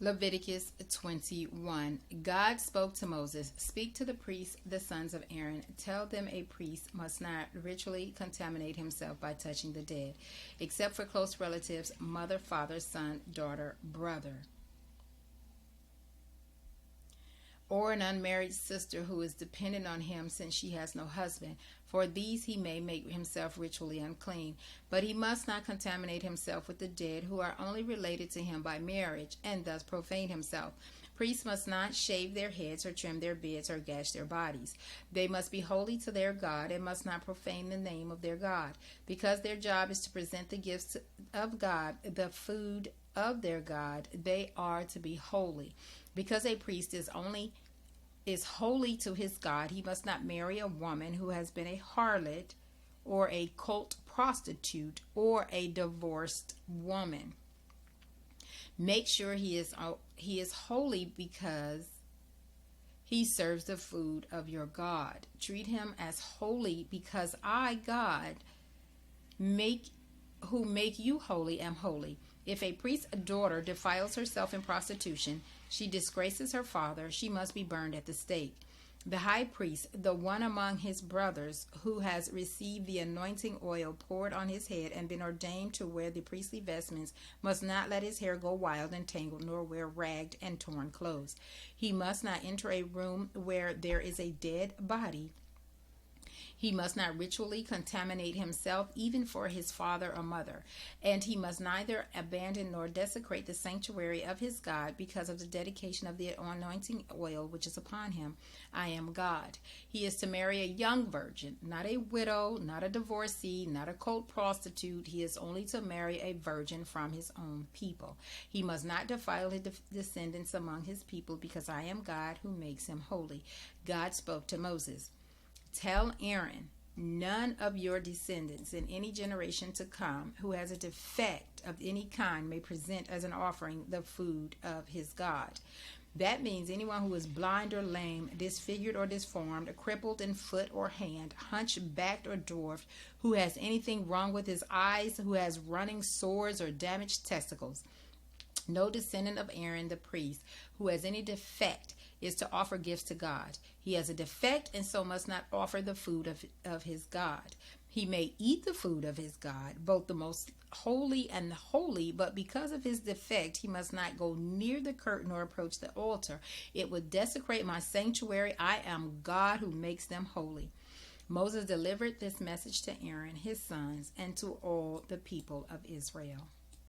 Leviticus 21. God spoke to Moses, "Speak to the priests, the sons of Aaron. Tell them a priest must not ritually contaminate himself by touching the dead, except for close relatives, mother, father, son, daughter, brother, or an unmarried sister who is dependent on him since she has no husband. For these he may make himself ritually unclean. But he must not contaminate himself with the dead who are only related to him by marriage, and thus profane himself. Priests must not shave their heads or trim their beards or gash their bodies. They must be holy to their God and must not profane the name of their God. Because their job is to present the gifts of God, the food of their God, they are to be holy. Because a priest is holy to his God, he must not marry a woman who has been a harlot or a cult prostitute or a divorced woman. Make sure he is holy because he serves the food of your God. Treat him as holy because I, God, make who make you holy am holy. If a priest's daughter defiles herself in prostitution, she disgraces her father, she must be burned at the stake. The high priest, the one among his brothers who has received the anointing oil poured on his head and been ordained to wear the priestly vestments, must not let his hair go wild and tangled, nor wear ragged and torn clothes. He must not enter a room where there is a dead body. He must not ritually contaminate himself, even for his father or mother. And he must neither abandon nor desecrate the sanctuary of his God because of the dedication of the anointing oil which is upon him. I am God. He is to marry a young virgin, not a widow, not a divorcee, not a cult prostitute. He is only to marry a virgin from his own people. He must not defile his descendants among his people, because I am God who makes him holy. God spoke to Moses. Tell Aaron, none of your descendants in any generation to come who has a defect of any kind may present as an offering the food of his God. That means anyone who is blind or lame, disfigured or disformed, crippled in foot or hand, hunchbacked or dwarfed, who has anything wrong with his eyes, who has running sores or damaged testicles. No descendant of Aaron the priest who has any defect is to offer gifts to God. He has a defect and so must not offer the food of his God. He may eat the food of his God, both the most holy and the holy, but because of his defect, he must not go near the curtain or approach the altar. It would desecrate my sanctuary. I am God who makes them holy. Moses delivered this message to Aaron, his sons, and to all the people of Israel.